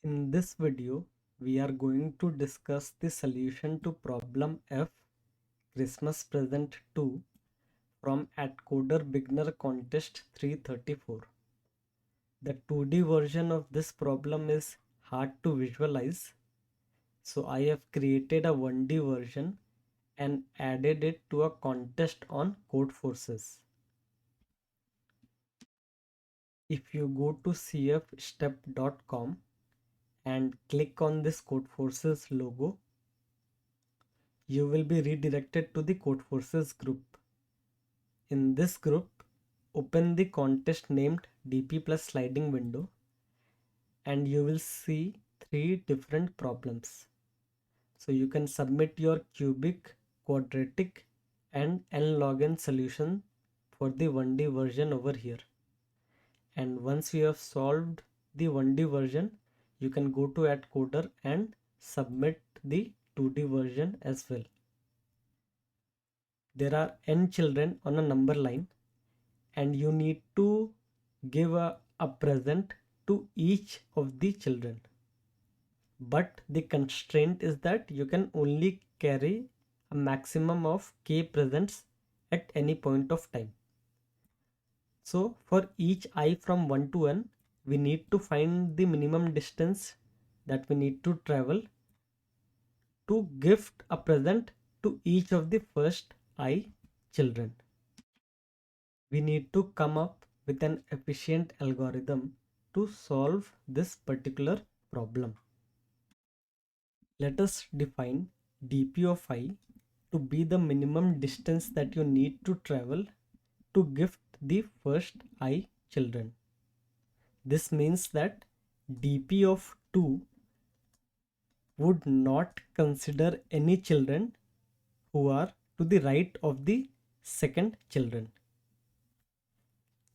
In this video, we are going to discuss the solution to problem F Christmas Present 2 from Atcoder Beginner Contest 334. The 2D version of this problem is hard to visualize, so I have created a 1D version and added it to a contest on Codeforces. If you go to cfstep.com and click on this Codeforces logo, you will be redirected to the Codeforces group. In this group, open the contest named DP plus sliding window and you will see 3 different problems. So you can submit your cubic, quadratic and n-log n solution for the 1D version over here. And once you have solved the 1D version, you can go to Atcoder and submit the 2D version as well. There are n children on a number line and you need to give a present to each of the children. But the constraint is that you can only carry a maximum of k presents at any point of time. So for each I from 1 to n, we need to find the minimum distance that we need to travel to gift a present to each of the first I children. We need to come up with an efficient algorithm to solve this particular problem. Let us define dp of I to be the minimum distance that you need to travel to gift the first I children. This means that dp of 2 would not consider any children who are to the right of the second children.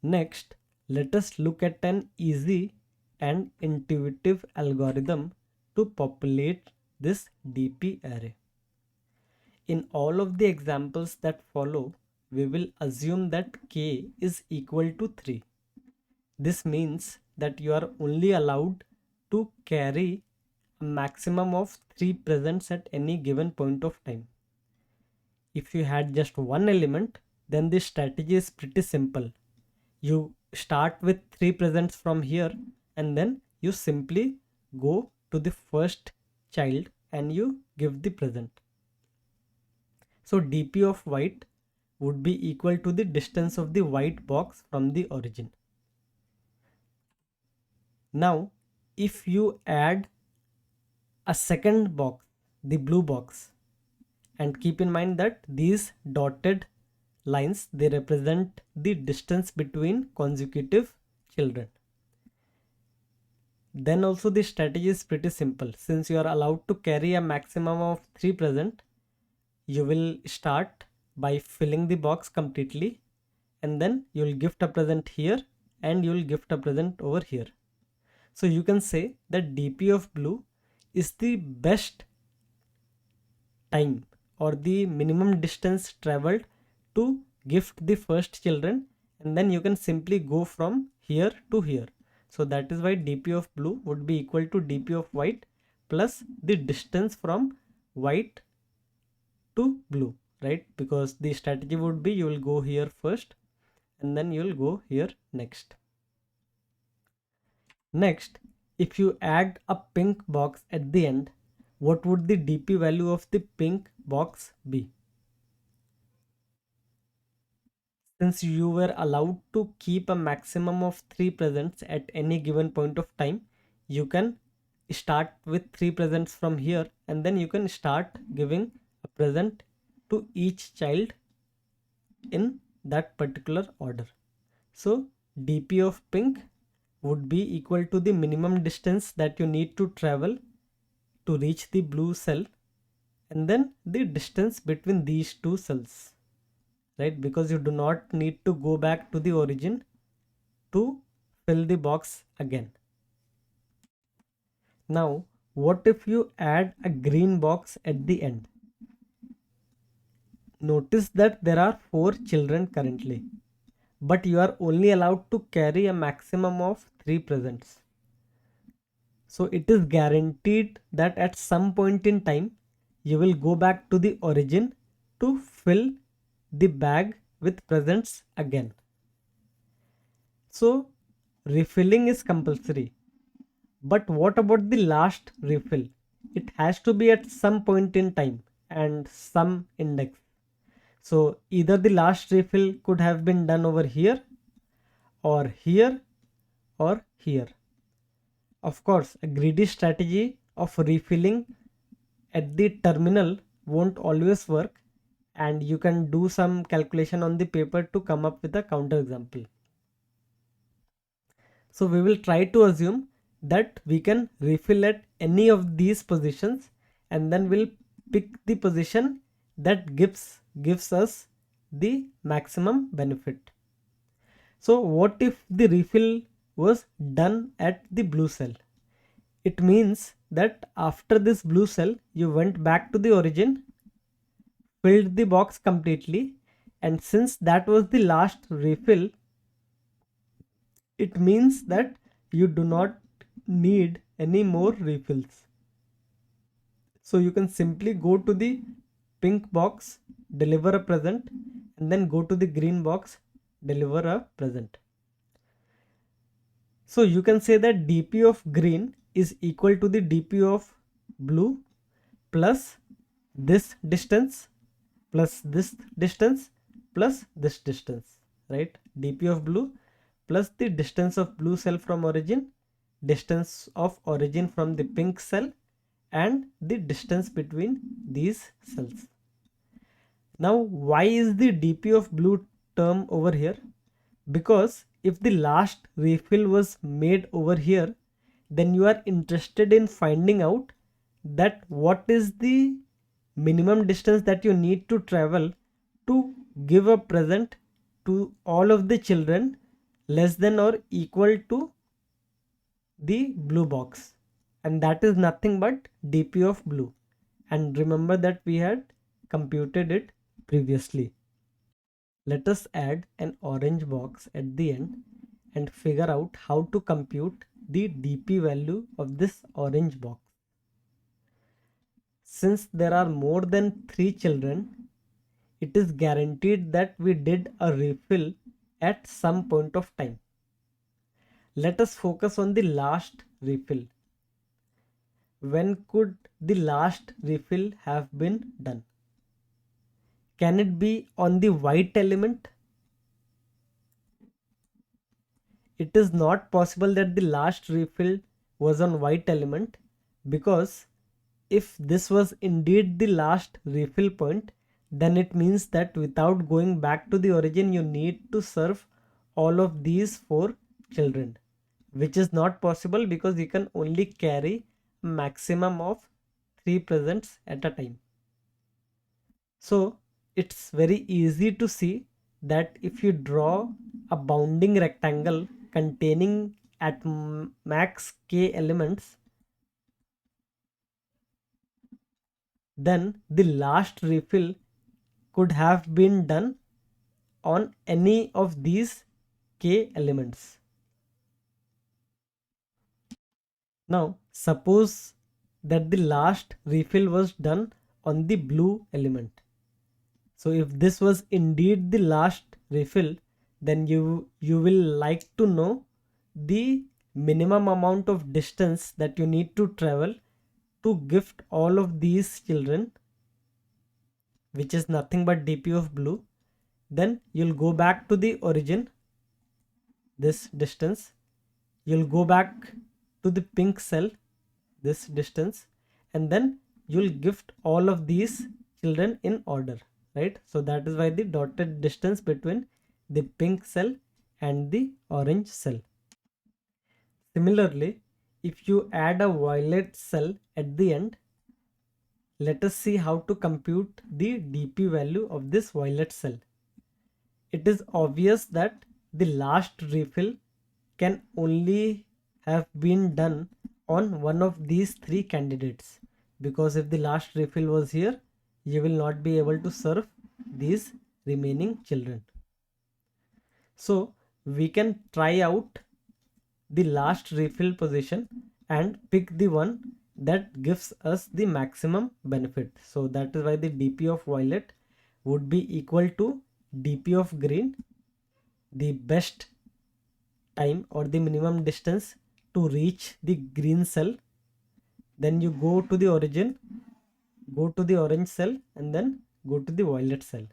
Next, let us look at an easy and intuitive algorithm to populate this DP array. In all of the examples that follow, we will assume that k is equal to 3. This means that you are only allowed to carry a maximum of 3 presents at any given point of time. If you had just one element, then the strategy is pretty simple. You start with 3 presents from here and then you simply go to the first child and you give the present. So dp of white would be equal to the distance of the white box from the origin. Now if you add a second box, the blue box, and keep in mind that these dotted lines, they represent the distance between consecutive children. Then also the strategy is pretty simple. Since you are allowed to carry a maximum of 3 present, you will start by filling the box completely and then you will gift a present here and you will gift a present over here. So you can say that dp of blue is the best time or the minimum distance traveled to gift the first children, and then you can simply go from here to here. So that is why dp of blue would be equal to dp of white plus the distance from white to blue, right? Because the strategy would be you will go here first and then you will go here next. Next, if you add a pink box at the end, what would the dp value of the pink box be? Since you were allowed to keep a maximum of 3 presents at any given point of time, you can start with 3 presents from here and then you can start giving a present to each child in that particular order. So dp of pink would be equal to the minimum distance that you need to travel to reach the blue cell and then the distance between these two cells, right? Because you do not need to go back to the origin to fill the box again. Now what if you add a green box at the end? Notice that there are 4 children currently, but you are only allowed to carry a maximum of 3 presents. So it is guaranteed that at some point in time you will go back to the origin to fill the bag with presents again. So refilling is compulsory. But what about the last refill? It has to be at some point in time and some index. So either the last refill could have been done over here or here or here. Of course, a greedy strategy of refilling at the terminal won't always work, and you can do some calculation on the paper to come up with a counter example. So we will try to assume that we can refill at any of these positions, and then we'll pick the position that gives us the maximum benefit. So what if the refill was done at the blue cell? It means that after this blue cell, you went back to the origin, filled the box completely, and since that was the last refill, it means that you do not need any more refills. So you can simply go to the pink box, deliver a present, and then go to the green box, deliver a present. So you can say that dp of green is equal to the dp of blue plus this distance plus this distance plus this distance, right? dp of blue plus the distance of blue cell from origin, distance of origin from the pink cell, and the distance between these cells. Now why is the dp of blue term over here? Because if the last refill was made over here, then you are interested in finding out that what is the minimum distance that you need to travel to give a present to all of the children less than or equal to the blue box, and that is nothing but dp of blue. And remember that we had computed it previously. Let us add an orange box at the end and figure out how to compute the dp value of this orange box. Since there are more than 3 children, it is guaranteed that we did a refill at some point of time. Let us focus on the last refill. When could the last refill have been done? Can it be on the white element? It is not possible that the last refill was on white element, because if this was indeed the last refill point, then it means that without going back to the origin, you need to serve all of these 4 children, which is not possible because you can only carry a maximum of 3 presents at a time. So it's very easy to see that if you draw a bounding rectangle containing at max k elements, then the last refill could have been done on any of these k elements. Now suppose that the last refill was done on the blue element. So if this was indeed the last refill, then you will like to know the minimum amount of distance that you need to travel to gift all of these children, which is nothing but dp of blue. Then you'll go back to the origin, this distance, you'll go back to the pink cell, this distance, and then you'll gift all of these children in order, right? So that is why the dotted distance between the pink cell and the orange cell. Similarly, if you add a violet cell at the end, let us see how to compute the dp value of this violet cell. It is obvious that the last refill can only have been done on one of these 3 candidates, because if the last refill was here, you will not be able to serve these remaining children. So we can try out the last refill position and pick the one that gives us the maximum benefit. So that is why the dp of violet would be equal to dp of green, the best time or the minimum distance to reach the green cell. Then you go to the origin, go to the orange cell, and then go to the violet cell.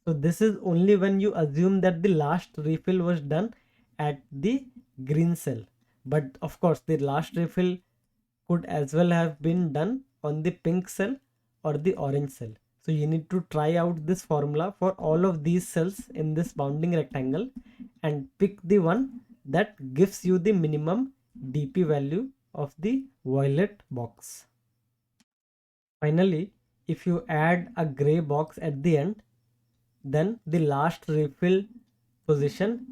So this is only when you assume that the last refill was done at the green cell. But of course the last refill could as well have been done on the pink cell or the orange cell. So you need to try out this formula for all of these cells in this bounding rectangle and pick the one that gives you the minimum dp value of the violet box. Finally, if you add a gray box at the end, then the last refill position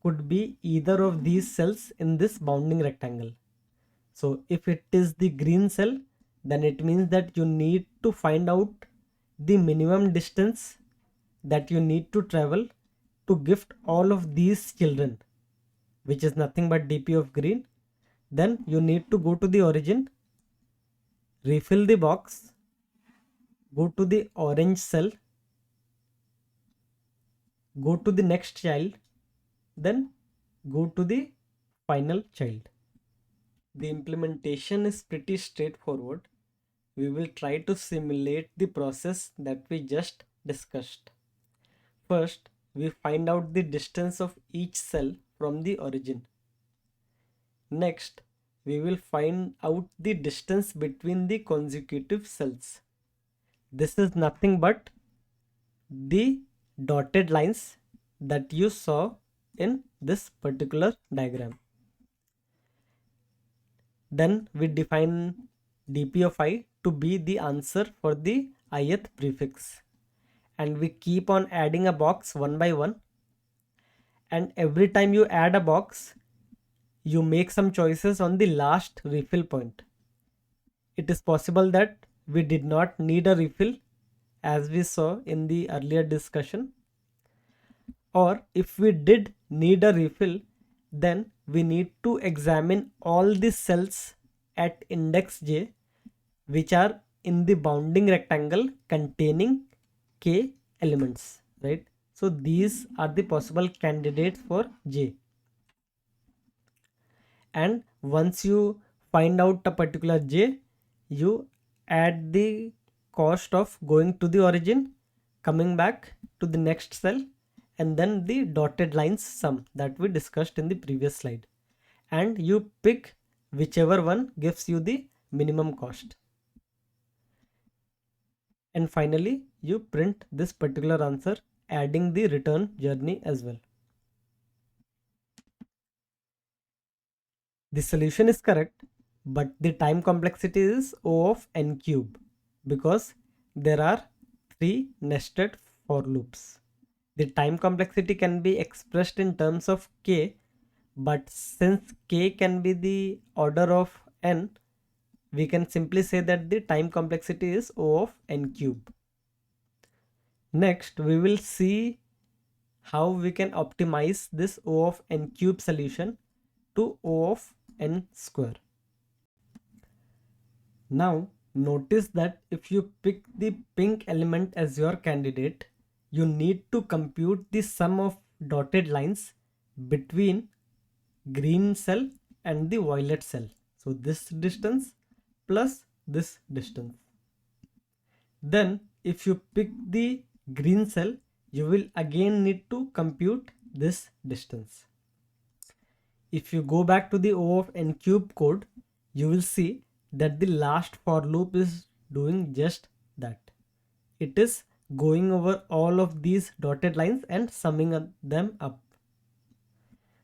could be either of these cells in this bounding rectangle. So if it is the green cell, then it means that you need to find out the minimum distance that you need to travel to gift all of these children, which is nothing but dp of green. Then you need to go to the origin, refill the box, go to the orange cell, go to the next child, then go to the final child. The implementation is pretty straightforward. We will try to simulate the process that we just discussed. First, we find out the distance of each cell from the origin. Next, we will find out the distance between the consecutive cells. This is nothing but the dotted lines that you saw in this particular diagram. Then we define dp of I to be the answer for the ith prefix, and we keep on adding a box one by one, and every time you add a box you make some choices on the last refill point. It is possible that we did not need a refill as we saw in the earlier discussion, or if we did need a refill, then we need to examine all the cells at index j which are in the bounding rectangle containing k elements, right? So these are the possible candidates for j. And once you find out a particular j, you add the cost of going to the origin, coming back to the next cell, and then the dotted lines sum that we discussed in the previous slide, and you pick whichever one gives you the minimum cost. And finally you print this particular answer, adding the return journey as well. The solution is correct, but the time complexity is O of n cube because there are 3 nested for loops. The time complexity can be expressed in terms of k, but since k can be the order of n, we can simply say that the time complexity is O of n cube. Next, we will see how we can optimize this O of n cube solution to O of n square. Now, notice that if you pick the pink element as your candidate, you need to compute the sum of dotted lines between green cell and the violet cell. So this distance plus this distance. Then if you pick the green cell, you will again need to compute this distance. If you go back to the O of n cube code, you will see that the last for loop is doing just that. It is going over all of these dotted lines and summing them up.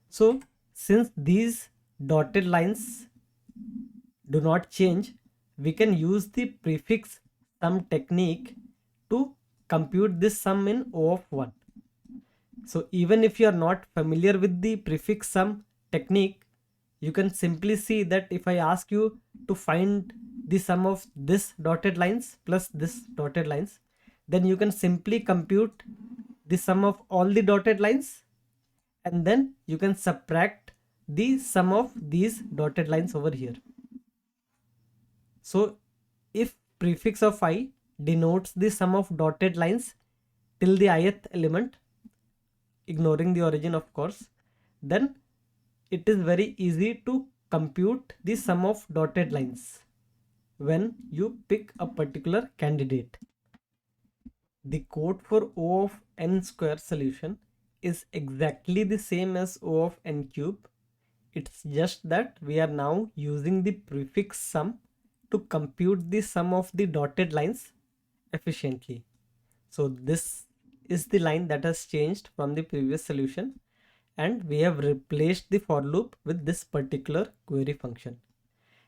So since these dotted lines do not change, we can use the prefix sum technique to compute this sum in O of 1. So even if you are not familiar with the prefix sum technique, you can simply see that if I ask you to find the sum of this dotted lines plus this dotted lines, then you can simply compute the sum of all the dotted lines, and then you can subtract the sum of these dotted lines over here. So if prefix of I denotes the sum of dotted lines till the ith element, ignoring the origin of course, then it is very easy to compute the sum of dotted lines when you pick a particular candidate. The code for O of n square solution is exactly the same as O of n cube. It's just that we are now using the prefix sum to compute the sum of the dotted lines efficiently. So this is the line that has changed from the previous solution, and we have replaced the for loop with this particular query function.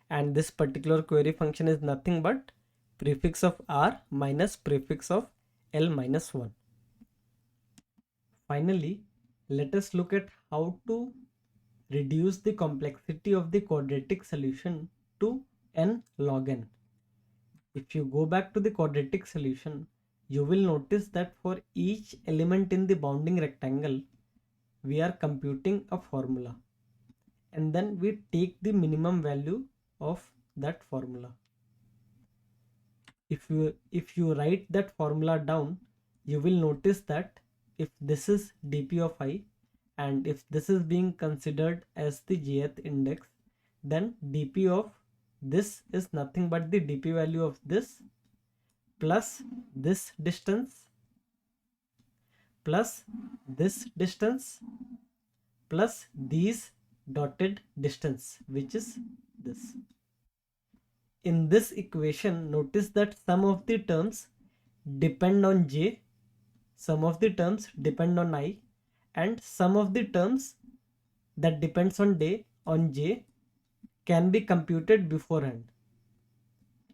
And this particular query function is nothing but prefix of r minus prefix of l minus 1. Finally, let us look at how to reduce the complexity of the quadratic solution to n log n. If you go back to the quadratic solution, you will notice that for each element in the bounding rectangle, we are computing a formula, and then we take the minimum value of that formula. If you write that formula down, you will notice that if this is dp of I and if this is being considered as the jth index, then dp of this is nothing but the dp value of this plus this distance plus this distance plus these dotted distance, which is this. In this equation, notice that some of the terms depend on j, some of the terms depend on I, and some of the terms that depends on j can be computed beforehand.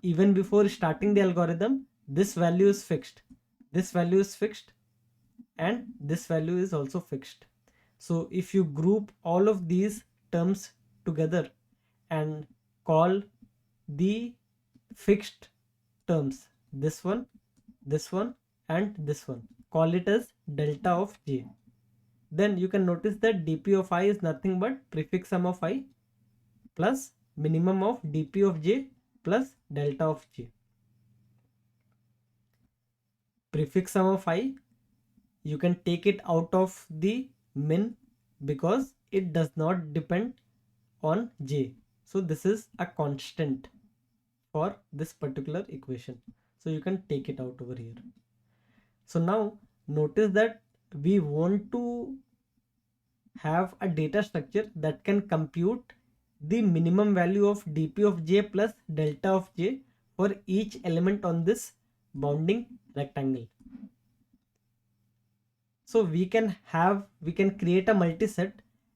Even before starting the algorithm, this value is fixed, this value is fixed, and this value is also fixed. So if you group all of these terms together and call the fixed terms, this one, and this one, call it as delta of j, then you can notice that dp of I is nothing but prefix sum of I plus minimum of dp of j plus delta of j. Prefix sum of I, you can take it out of the min because it does not depend on j. So this is a constant for this particular equation. So you can take it out over here. So now notice that we want to have a data structure that can compute the minimum value of dp of j plus delta of j for each element on this bounding rectangle. So we can create a multiset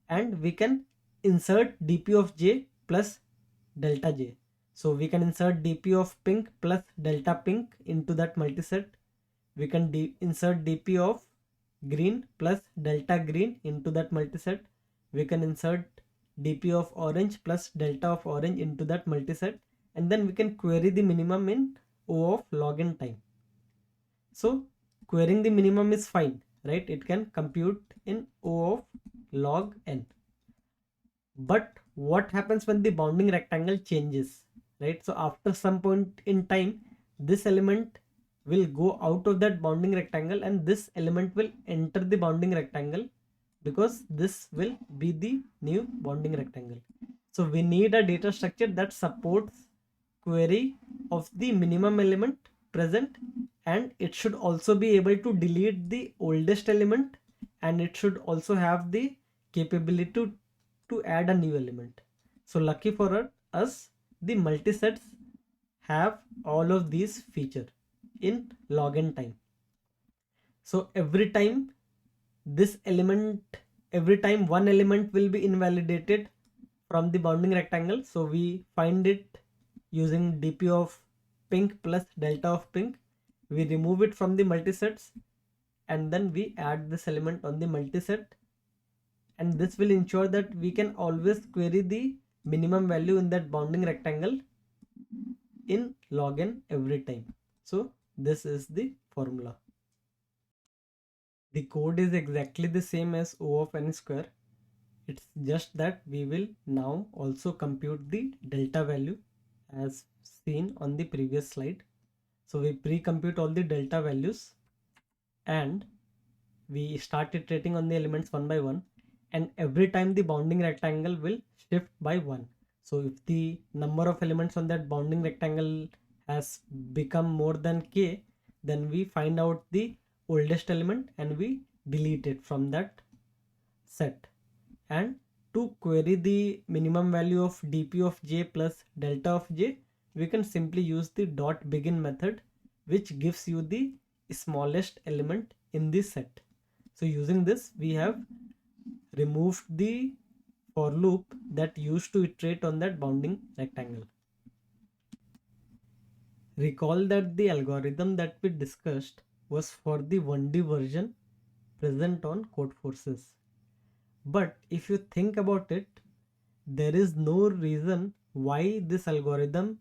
and we can insert dp of j plus delta j. So we can insert dp of pink plus delta pink into that multiset. We can insert dp of green plus delta green into that multiset. We can insert dp of orange plus delta of orange into that multiset, and then we can query the minimum in O of log n time. So querying the minimum is fine, right? It can compute in O of log n. But what happens when the bounding rectangle changes, right? So after some point in time, this element will go out of that bounding rectangle and this element will enter the bounding rectangle, because this will be the new bounding rectangle. So we need a data structure that supports query of the minimum element present, and it should also be able to delete the oldest element, and it should also have the capability to add a new element. So lucky for us, the multisets have all of these features in log n time. So every time one element will be invalidated from the bounding rectangle, so we find it using dp of pink plus delta of pink. We remove it from the multisets and then we add this element on the multiset, and this will ensure that we can always query the minimum value in that bounding rectangle in log n every time. So this is the formula. The code is exactly the same as O of n square. It's just that we will now also compute the delta value as seen on the previous slide. So we pre-compute all the delta values and we start iterating on the elements one by one, and every time the bounding rectangle will shift by 1. So if the number of elements on that bounding rectangle has become more than k, then we find out the oldest element and we delete it from that set. And to query the minimum value of dp of j plus delta of j, we can simply use the dot begin method, which gives you the smallest element in the set. So using this, we have removed the for loop that used to iterate on that bounding rectangle. Recall that the algorithm that we discussed was for the 1D version present on Codeforces. But if you think about it, there is no reason why this algorithm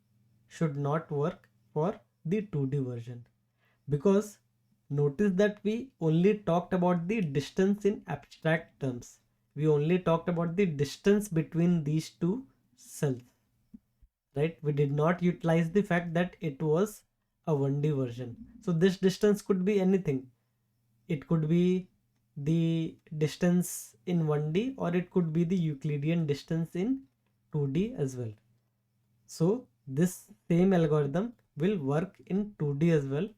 should not work for the 2D version. Because notice that we only talked about the distance in abstract terms. We only talked about the distance between these two cells, right? We did not utilize the fact that it was a 1D version. So this distance could be anything. It could be the distance in 1D, or it could be the Euclidean distance in 2D as well. So this same algorithm will work in 2D as well,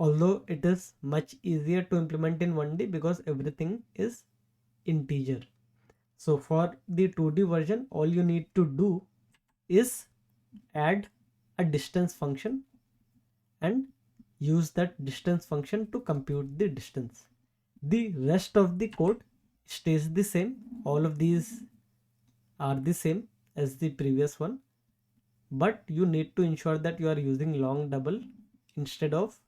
although it is much easier to implement in 1D because everything is integer. So for the 2D version, all you need to do is add a distance function and use that distance function to compute the distance. The rest of the code stays the same. All of these are the same as the previous one, but you need to ensure that you are using long double instead of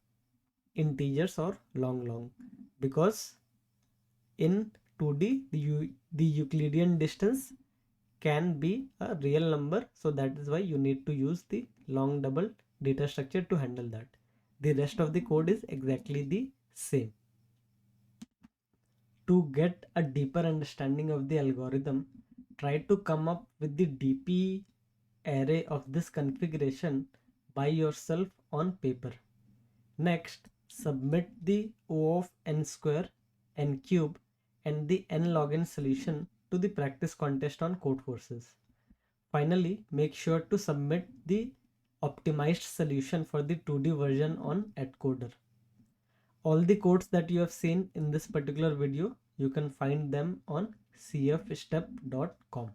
integers or long, because in 2D the Euclidean distance can be a real number, so that is why you need to use the long double data structure to handle that. The rest of the code is exactly the same. To get a deeper understanding of the algorithm, try to come up with the DP array of this configuration by yourself on paper. Next, submit the O of n square, n cube, and the n log n solution to the practice contest on Codeforces. Finally, make sure to submit the optimized solution for the 2D version on Atcoder. All the codes that you have seen in this particular video, you can find them on cfstep.com.